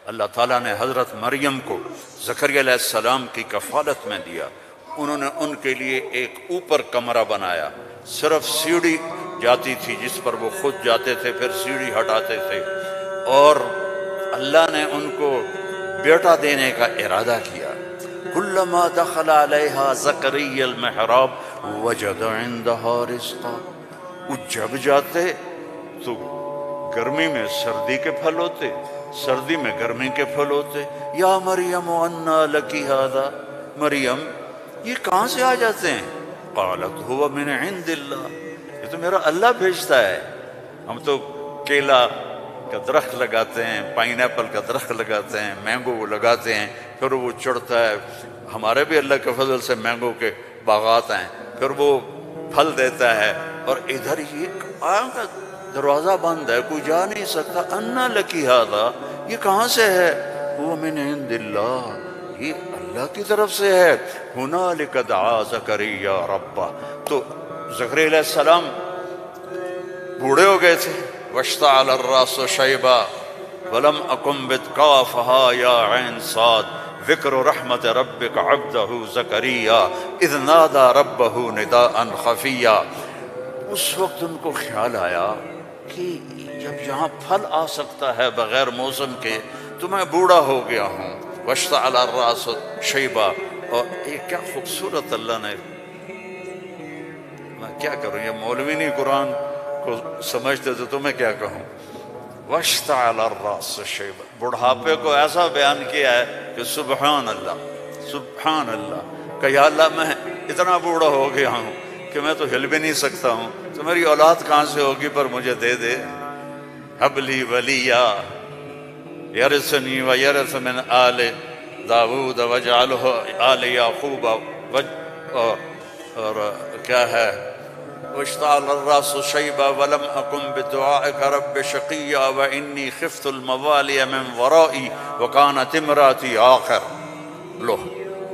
اللہ تعالیٰ نے حضرت مریم کو زکریا علیہ السلام کی کفالت میں دیا. انہوں نے ان کے لیے ایک اوپر کمرہ بنایا، صرف سیڑھی جاتی تھی جس پر وہ خود جاتے تھے، پھر سیڑھی ہٹاتے تھے، اور اللہ نے ان کو بیٹا دینے کا ارادہ کیا. کلما دخل علیہا زکریا المحراب وجد عندہا رزقا. وہ جب جاتے تو گرمی میں سردی کے پھل ہوتے، سردی میں گرمی کے پھل ہوتے. یا مریم انا لکی ھذا، مریم یہ کہاں سے آ جاتے ہیں؟ قالت هو من عند اللہ، یہ تو میرا اللہ بھیجتا ہے. ہم تو کیلا کا درخت لگاتے ہیں، پائن ایپل کا درخت لگاتے ہیں، مینگو لگاتے ہیں، پھر وہ چڑھتا ہے. ہمارے بھی اللہ کے فضل سے مینگو کے باغات ہیں، پھر وہ پھل دیتا ہے. اور ادھر یہ دروازہ بند ہے، کوئی جا نہیں سکتا. انا لکی ھذا، یہ کہاں سے ہے؟ وہ من عند اللہ، یہ اللہ کی طرف سے ہے. ہنالک دعا زکریا ربہ. تو زکریا علیہ السلام بوڑھے ہو گئے تھے. واشتعل الراس شیبا ولم اکن بتقافها یا عین صاد ذکر رحمت ربک عبدہ زکریا اذ نادى ربہ نداء خفیا. اس وقت ان کو خیال آیا کہ جب یہاں پھل آ سکتا ہے بغیر موسم کے تو میں بوڑھا ہو گیا ہوں. واشتعل الراس شیبا. اور یہ کیا خوبصورت اللہ نے، میں کیا کروں، یہ مولوی نہیں قرآن کو سمجھتے تو میں کیا کہوں. واشتعل الراس شیبا، بڑھاپے کو ایسا بیان کیا ہے کہ سبحان اللہ، سبحان اللہ، کہ یا اللہ میں اتنا بوڑھا ہو گیا ہوں کہ میں تو ہل بھی نہیں سکتا ہوں، تو میری اولاد کہاں سے ہوگی، پر مجھے دے دے. ہب لی ولیا یرثنی ویرث من آل داود وجعلہ آل یعقوب. اور کیا ہے، واشتعل الراس شیبا ولم اکن بدعائک رب شقیا وانی خفت الموالی من ورائی وکانت امراتی آخر. لو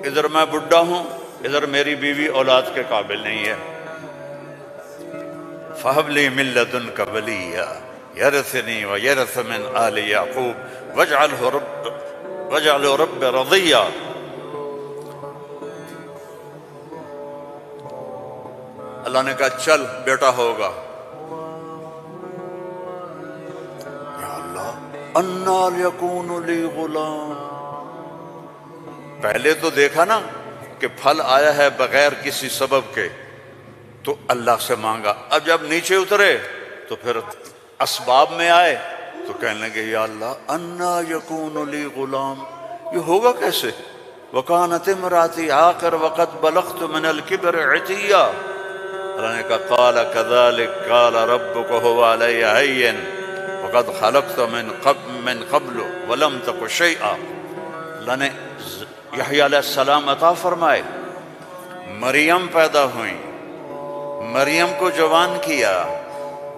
ادھر میں بڈھا ہوں، ادھر میری بیوی اولاد کے قابل نہیں ہے. فہب لی من لدنک ولیا یرثنی ویرث من آل یعقوب واجعلہ رب رضیا. اللہ نے کہا چل بیٹا ہوگا. یا اللہ انا یکون لی غلام. پہلے تو دیکھا نا کہ پھل آیا ہے بغیر کسی سبب کے تو اللہ سے مانگا. اب جب نیچے اترے تو پھر اسباب میں آئے تو کہنے لگے یا اللہ انا یکون لی غلام، یہ ہوگا کیسے؟ وکانت امراتی عاقر وقد بلغت من الکبر عتیا. اللہ نے کہا قال كذلك قال ربك هو علي هين وقد خلقت من قبل ولم تك شيئا. اللہ نے یحییٰ علیہ السلام عطا فرمائے، مریم پیدا ہوئیں، مریم کو جوان کیا،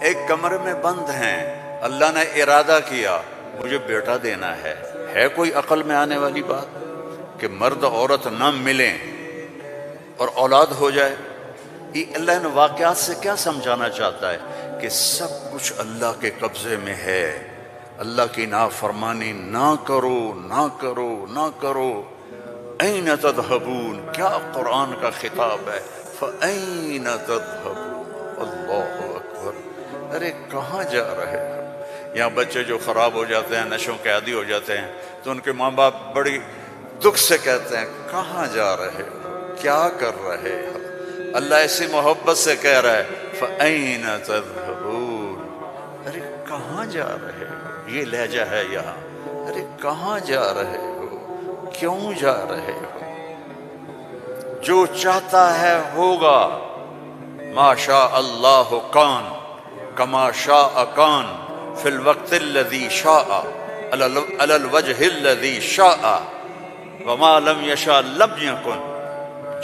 ایک کمرے میں بند ہیں. اللہ نے ارادہ کیا مجھے بیٹا دینا ہے کوئی عقل میں آنے والی بات کہ مرد عورت نہ ملیں اور اولاد ہو جائے؟ یہ اللہ نے واقعات سے کیا سمجھانا چاہتا ہے کہ سب کچھ اللہ کے قبضے میں ہے. اللہ کی نافرمانی نہ کرو، نہ کرو، نہ کرو. این تذہبون، کیا قرآن کا خطاب ہے. فَأَيْنَ تَذْهَبُونَ. اللہ اکبر. ارے کہاں جا رہے ہو؟ یہاں بچے جو خراب ہو جاتے ہیں، نشوں کے عادی ہو جاتے ہیں، تو ان کے ماں باپ بڑی دکھ سے کہتے ہیں کہاں جا رہے ہو، کیا کر رہے ہو. اللہ ایسی محبت سے کہہ رہا ہے فَأَيْنَ تَذْهَبُونَ. ارے کہاں جا رہے ہو؟ یہ لہجہ ہے یہاں. ارے کہاں جا رہے ہو، کیوں جا رہے ہو؟ جو چاہتا ہے ہوگا. ما شاء اللہ کان کما شاء کان فی الوقت الذی شاء علی الوجہ الذی شاء وما لم یشاء لم یکن.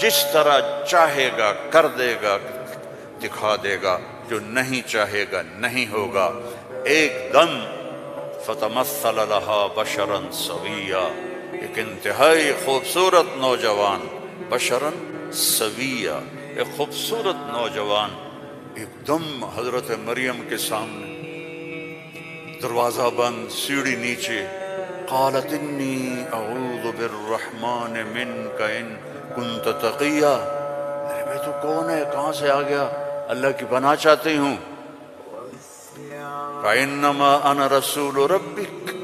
جس طرح چاہے گا کر دے گا، دکھا دے گا، جو نہیں چاہے گا نہیں ہوگا. ایک دم فتمثل لہا بشرا سویا. ایک انتہائی خوبصورت نوجوان، بشرا سویا، ایک خوبصورت نوجوان ایک دم حضرت مریم کے سامنے. دروازہ بند، سیڑھی نیچے، قالت انی اعوذ بالرحمن منک ان کنت تقیا، میرے بھائی تو کون ہے، کہاں سے آ گیا، اللہ کی پناہ چاہتی ہوں. فإنما أنا رسول ربک،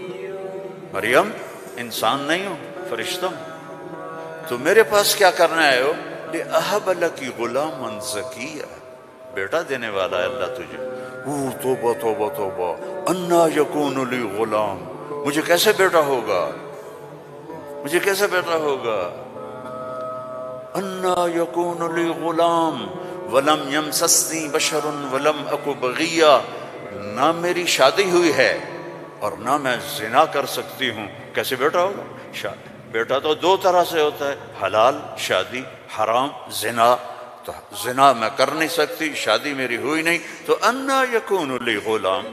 مریم انسان نہیں ہوں، فرشتہ ہوں، تو میرے پاس کیا کرنا ہے ہو؟ لأہب لکی غلاما زکیا، بیٹا دینے والا ہے اللہ تجھے. توبہ توبہ توبہ، انا یکون لی غلام، مجھے کیسے بیٹا ہوگا، مجھے کیسے بیٹا ہوگا. انا یکون لی غلام ولم یمسسنی بشر ولم اک بغیا، نہ میری شادی ہوئی ہے اور نہ میں زنا کر سکتی ہوں، کیسے بیٹا ہوگا. بیٹا تو دو طرح سے ہوتا ہے، حلال شادی، حرام زنا. تو زنا میں کر نہیں سکتی، شادی میری ہوئی نہیں، تو انا یکون لی غلام.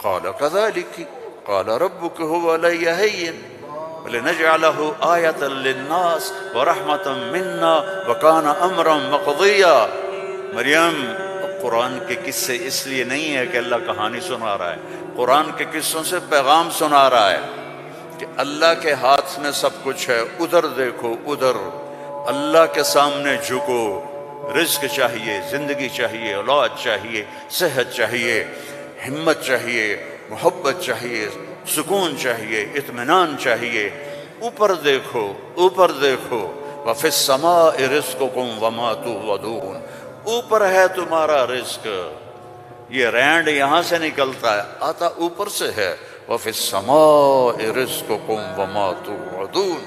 قال کذالک قال ربک هو علی ہین ولنجعلہ آیۃ للناس ورحمۃ منا وکان امرا مقضیا. مریم، قرآن کے قصے اس لیے نہیں ہے کہ اللہ کہانی سنا رہا ہے، قرآن کے قصوں سے پیغام سنا رہا ہے کہ اللہ کے ہاتھ میں سب کچھ ہے. ادھر دیکھو، ادھر اللہ کے سامنے جھکو. رزق چاہیے، زندگی چاہیے، اولاد چاہیے، صحت چاہیے، ہمت چاہیے، محبت چاہیے، سکون چاہیے، اطمینان چاہیے. اوپر دیکھو، اوپر دیکھو. وَفِي السَّمَاءِ رِزْقُكُمْ وَمَا تُوعَدُونَ، اوپر ہے تمہارا رزق. یہ رینڈ یہاں سے نکلتا ہے، آتا اوپر سے ہے. وَفِي السَّمَاءِ رِزْقُكُمْ وَمَا تُوعَدُونَ.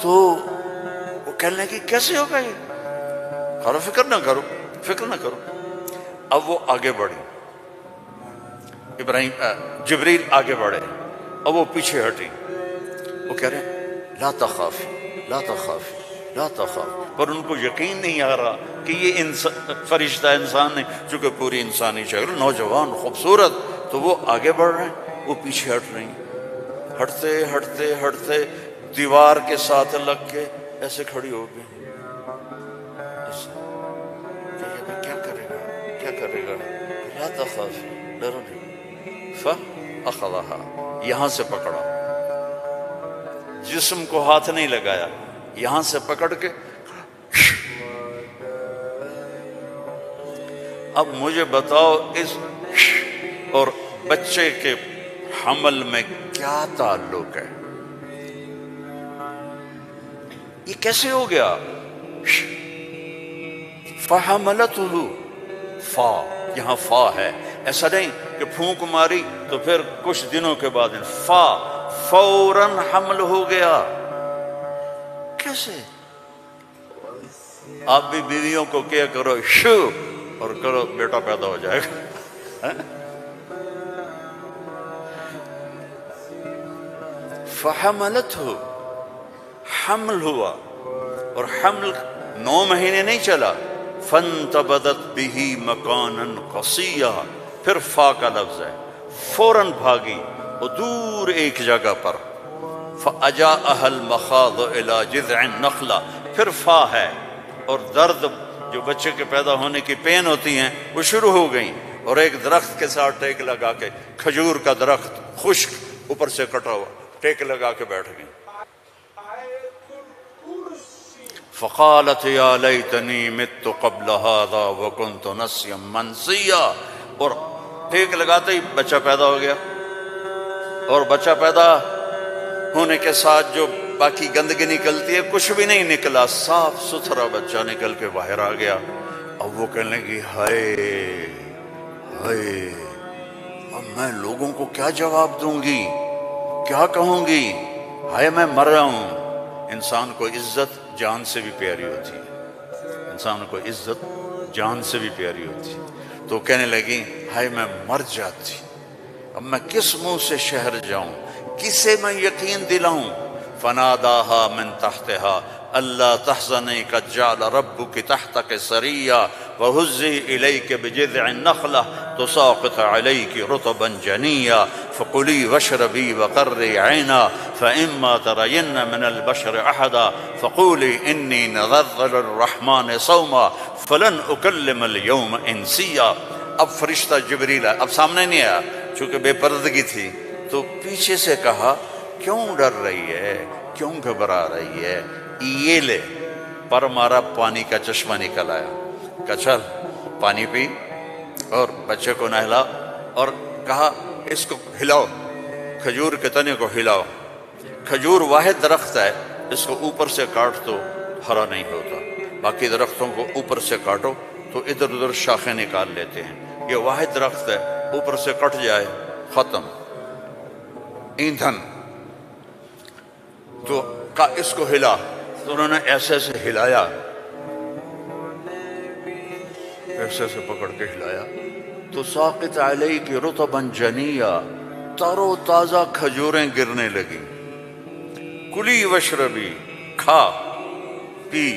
تو وہ کہنے لگی کیسے ہوگا یہ؟ کرو فکر نہ کرو، فکر نہ کرو. اب وہ آگے بڑھی، جبریل آگے بڑھے، اب وہ پیچھے ہٹی. وہ کہہ رہے ہیں لا تخافی لا تخافی لا تخافی، پر ان کو یقین نہیں آ رہا کہ یہ فرشتہ انسان ہے، چونکہ پوری انسانی شکل، نوجوان خوبصورت. تو وہ آگے بڑھ رہے ہیں، وہ پیچھے ہٹ رہی ہیں. ہٹتے ہٹتے ہٹتے دیوار کے ساتھ لگ کے ایسے کھڑی ہو گئی. کیا کرے گا، کیا کرے گا. لا تخافی، ڈرو نہیں. فأخذها، یہاں سے پکڑا، جسم کو ہاتھ نہیں لگایا، یہاں سے پکڑ کے. اب مجھے بتاؤ اس اور بچے کے حمل میں کیا تعلق ہے، یہ کیسے ہو گیا. فحملتہ، فا یہاں فا ہے، ایسا نہیں کہ پھونک ماری تو پھر کچھ دنوں کے بعد فا، فوراً حمل ہو گیا. کیسے؟ آپ بھی بیویوں کو کیا کرو شو اور کرو بیٹا پیدا ہو جائے گا. فحملتہ، حمل ہوا، اور حمل 9 مہینے نہیں چلا. فانتبذت بہ مکانا قصیا، پھر فا کا لفظ ہے، فوراً بھاگی اور دور ایک جگہ پر. فاجاءها المخاض الى جذع النخلہ، پھر فا ہے، اور درد جو بچے کے پیدا ہونے کی پین ہوتی ہیں وہ شروع ہو گئیں، اور ایک درخت کے ساتھ ٹیک لگا کے، کھجور کا درخت خشک اوپر سے کٹا ہوا، ٹیک لگا کے بیٹھ گئی. فقالت یا لیتنی مت قبل هذا وکنت نسیا منسیا، اور ٹیک لگاتے ہی بچہ پیدا ہو گیا، اور بچہ پیدا ہونے کے ساتھ جو باقی گندگی نکلتی ہے کچھ بھی نہیں نکلا، صاف ستھرا بچہ نکل کے باہر آ گیا. اب وہ کہنے لگی ہائے ہائے، اب میں لوگوں کو کیا جواب دوں گی، کیا کہوں گی، ہائے میں مر رہا ہوں. انسان کو عزت جان سے بھی پیاری ہوتی ہے، انسان کو عزت جان سے بھی پیاری ہوتی ہے. تو کہنے لگی ہائے میں مر جاتی، اب میں کس منہ سے شہر جاؤں، کسے میں یقین دلاؤں. فناداها من تحتها الا تحزني قد جعل ربك تحتك سريا وهزي اليك بجذع النخله تساقط عليك رطبا جنيا فكلي واشربي وقري عينا فاما ترين من البشر احدا فقولي اني نذرت للرحمن صوما فلن اكلم اليوم انسيا. اب فرشتہ جبریل اب سامنے نہیں آیا، چونکہ بے پردگی تھی، تو پیچھے سے کہا کیوں ڈر رہی ہے، کیوں گھبرا رہی ہے، یہ لے، پر مارا، پانی کا چشمہ نکل آیا، کہا چل پانی پی اور بچے کو نہلا، اور کہا اس کو ہلاؤ، کھجور کے تنے کو ہلاؤ، کھجور واحد درخت ہے، اس کو اوپر سے کاٹ تو ہرا نہیں ہوتا، باقی درختوں کو اوپر سے کاٹو تو ادھر ادھر شاخیں نکال لیتے ہیں، یہ واحد درخت ہے، اوپر سے کٹ جائے ختم، ایندھن۔ تو کہا اس کو ہلا، تو انہوں نے ایسے ایسے ہلایا، ایسے ایسے پکڑ کے ہلایا، تو ساقط علیک رطبا جنیا، تر و تازہ کھجوریں گرنے لگی، کلی وشربی، کھا پی۔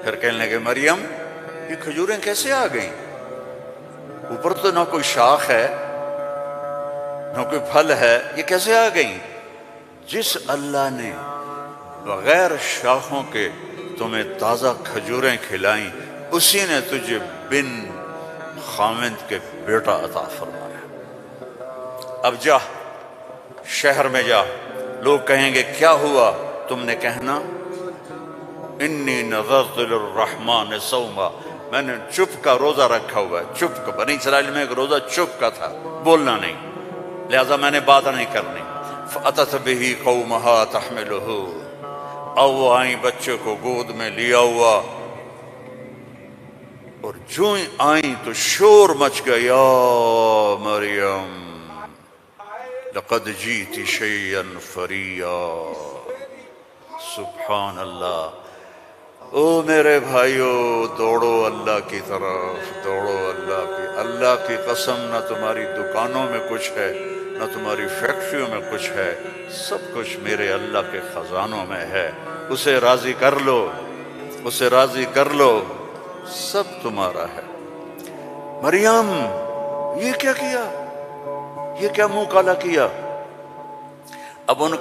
پھر کہنے لگے مریم یہ کھجوریں کیسے آ گئیں؟ اوپر تو نہ کوئی شاخ ہے نہ کوئی پھل ہے، یہ کیسے آ گئیں؟ جس اللہ نے بغیر شاخوں کے تمہیں تازہ کھجوریں کھلائیں، اسی نے تجھے بن خامند کے بیٹا عطا فرمایا۔ اب جا شہر میں جا، لوگ کہیں گے کیا ہوا؟ تم نے کہنا انی نذرت للرحمن صوما، میں نے چپ کا روزہ رکھا ہوا ہے، چپ کا۔ بنی اسرائیل میں ایک روزہ چپ کا تھا، بولنا نہیں، لہذا میں نے بات نہیں کرنی۔ فأتت به قومها تحملہ، او وہ آئیں بچے کو گود میں لیا ہوا، اور جو ہی آئیں تو شور مچ گیا، یا مریم لقد جیت شیئا فریا۔ سبحان اللہ۔ او میرے بھائیو، دوڑو اللہ کی طرف، دوڑو اللہ کی قسم، نہ تمہاری دکانوں میں کچھ ہے نہ تمہاری فیکٹریوں میں کچھ ہے، سب کچھ میرے اللہ کے خزانوں میں ہے، اسے راضی کر لو، اسے راضی کر لو، سب تمہارا ہے۔ مریم یہ کیا کیا، یہ کیا منہ کالا کیا؟ اب ان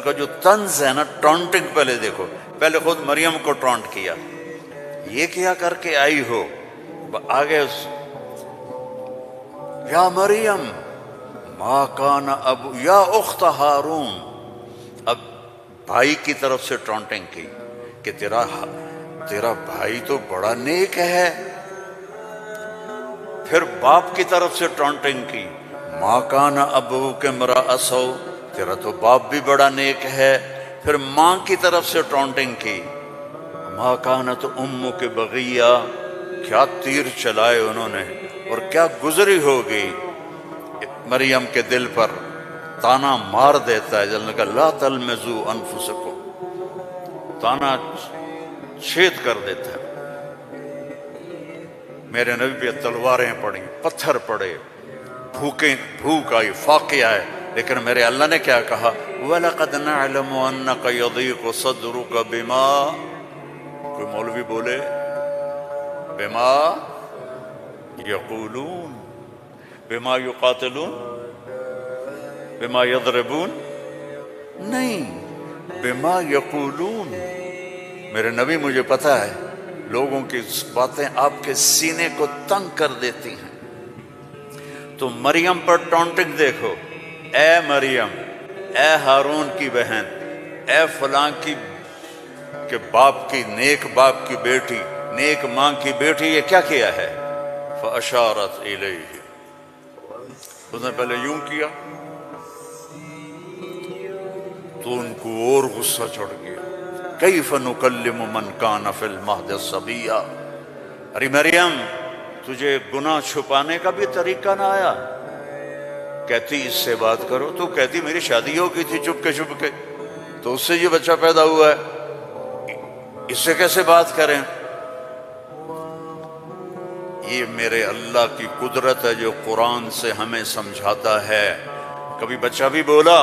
کا جو طنز ہے نا، ٹونٹنگ، پہلے دیکھو، پہلے خود مریم کو ٹونٹ کیا، یہ کیا کر کے آئی ہو، آگے یا مریم ما کان ابو، یا اخت ہارون، اب بھائی کی طرف سے ٹونٹنگ کی کہ تیرا بھائی تو بڑا نیک ہے۔ پھر باپ کی طرف سے ٹونٹنگ کی، ما کان ابوک امرأ سوء، تیرا تو باپ بھی بڑا نیک ہے۔ پھر ماں کی طرف سے ٹونٹنگ کی، ما کانت امک بغیہ، کیا تیر چلائے انہوں نے، اور کیا گزری ہوگی مریم کے دل پر، تانا مار دیتا ہے، جلنے کا لا تلمزوا انفسکم، تانا چھید کر دیتا ہے۔ میرے نبی پہ تلواریں پڑیں، پتھر پڑے، بھوک آئی، فاقے آئے، لیکن میرے اللہ نے کیا کہا؟ وَلَقَدْ نَعْلَمُ أَنَّكَ يَضِيقُ صَدْرُكَ بِمَا، کوئی مولوی بولے بِمَا يَقُولُونَ، بِمَا يُقَاتِلُونَ، بِمَا يَضْرِبُونَ، نہیں، بِمَا يَقُولُونَ۔ میرے نبی مجھے پتا ہے لوگوں کی باتیں آپ کے سینے کو تنگ کر دیتی ہیں، تو مریم پر ٹونٹنگ دیکھو، اے مریم، اے ہارون کی بہن، اے فلاں کی کہ باپ کی، نیک باپ کی بیٹی، نیک ماں کی بیٹی، یہ کیا کیا ہے؟ فَأَشَارَتْ إِلَيْهِ، اس نے پہلے یوں کیا تو ان کو اور غصہ چڑھ گیا، كَيْفَ نُكَلِّمُ مَنْ كَانَ فِي الْمَهْدِ صَبِيًّا، ارے مریم تجھے گناہ چھپانے کا بھی طریقہ نہ آیا؟ کہتی اس سے بات کرو، تو کہتی میری شادی ہو گئی تھی چپ کے، تو اس سے یہ بچہ پیدا ہوا ہے، اس سے کیسے بات کریں؟ یہ میرے اللہ کی قدرت ہے جو قرآن سے ہمیں سمجھاتا ہے۔ کبھی بچہ بھی بولا،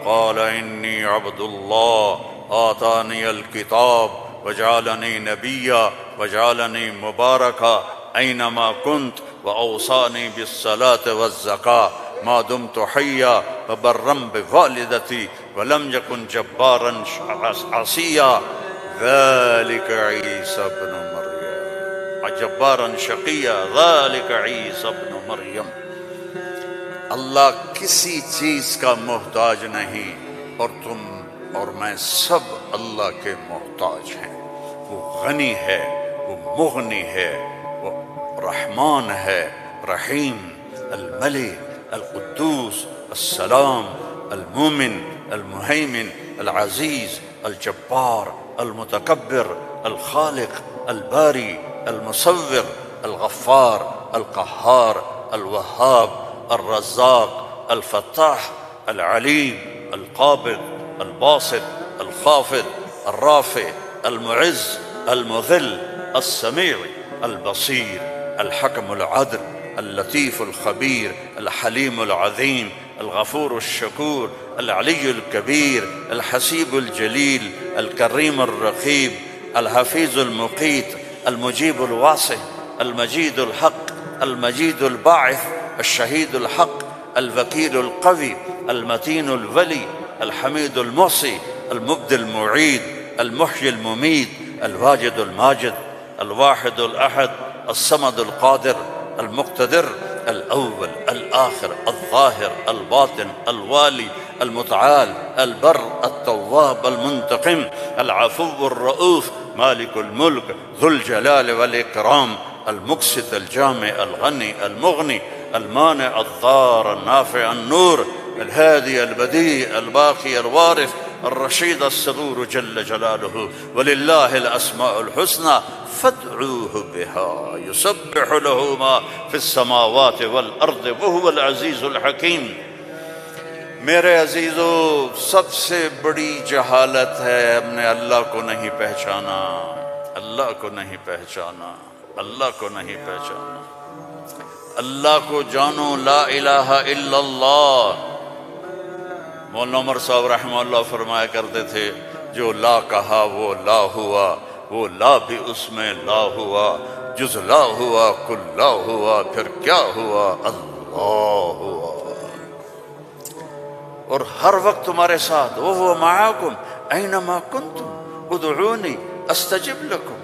قال انی عبد اللہ آتانی الکتاب وجعلنی نبیا وجعلنی مبارکا اینما کنت واوصانی بالصلاة والزکاة ما دمت حیا وبرا بوالدتی ولم یکن جبارا عصیا ذلك عیسی ابن مریم جبارا شقیا ذلك عیسی ابن مریم۔ اللہ کسی چیز کا محتاج نہیں، اور تم اور میں سب اللہ کے محتاج ہیں۔ وہ غنی ہے، وہ مغنی ہے، وہ رحمان ہے، رحیم، الملک، القدوس، السلام، المومن، المہیمن، العزیز، الجبار، المتکبر، الخالق، الباری، المصور، الغفار، القہار، الوہاب، الرزاق، الفتاح، العلیم، القابض، الباسط، الخافض، الرافع، المعز، المذل، السمیع، البصیر، الحکم العدل، اللطیف الخبیر، الحلیم العظیم، الغفور الشکور، العلی الکبیر، الحسیب الجلیل، الکریم الرقیب، الحفیظ المقیت، المجیب الواسع، المجید الحق، المجید الباعث، الشہید الحق، الوکیل القوی، المتین الولی، الحمید المحصی، المبدی المعید، المحیی الممید، الواجد الماجد، الواحد الأحد، الصمد القادر، المقتدر، الأول الآخر الظاهر الباطن الوالي المتعال البر التواب المنتقم العفو الرؤوف مالك الملك ذو الجلال والإكرام المقسط الجامع الغني المغني المانع الضار النافع النور الهادي البديع الباقي الوارث الرشيد الصبور جل جلاله ولله الأسماء الحسنى فادعوه بها يسبح له ما في السماوات والأرض وهو العزيز الحكيم۔ میرے عزیزو، سب سے بڑی جہالت ہے ہم نے اللہ کو نہیں پہچانا، اللہ کو نہیں پہچانا، اللہ کو نہیں پہچانا۔ اللہ کو جانو، لا الہ الا اللہ۔ مولانا عمر صاحب رحمہ اللہ فرمایا کرتے تھے، جو لا کہا وہ لا ہوا، وہ لا بھی اس میں لا ہوا، جز لا ہوا کل لا ہوا، پھر کیا ہوا؟ اللہ ہوا۔ اور ہر وقت تمہارے ساتھ، وَهُوَ مَعَاكُمْ أَيْنَمَا كُنْتُمْ ادْعُونِي أَسْتَجِبْ لَكُمْ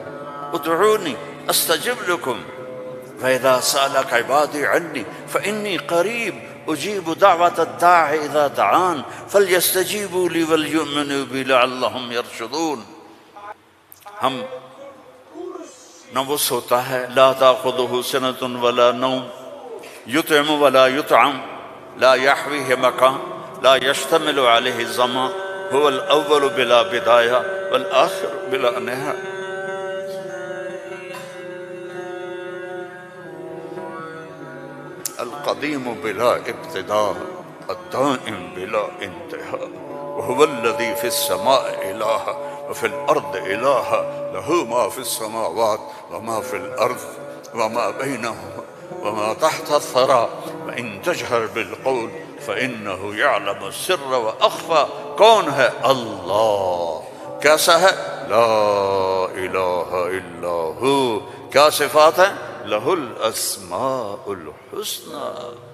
ادْعُونِي أَسْتَجِبْ لَكُمْ وَإِذَا سَأَلَكَ عِبَادِي عَنِّي فَإِنِّي قَرِيبٌ أُجِيبُ دَعْوَةَ الدَّاعِ إِذَا دَعَانِ فَلْيَسْتَجِيبُوا لِي وَلْيُؤْمِنُوا بِي لَعَلَّهُمْ يَرْشُدُونَ۔ ہم نہ وہ سوتا ہے، لا تأخذه سنة ولا نوم، يطعم ولا يطعم، لا يحويه مكان، لا يشتمل عليه الزمان، هو الأول بلا بداية والآخر بلا نهاية۔ القديم بلا ابتداء، الدائم بلا انتهاء، وهو الذي في السماء إله وفي الأرض إله، له ما في السماوات وما في الأرض وما بينهما وما تحت الثرى، وإن تجهر بالقول فإنه يعلم السر وأخفى۔ کون ہے؟ اللہ۔ کیسا ہے؟ لا الہ الا ہو۔ کیا صفات ہیں؟ لہ الاسماء الحسنى۔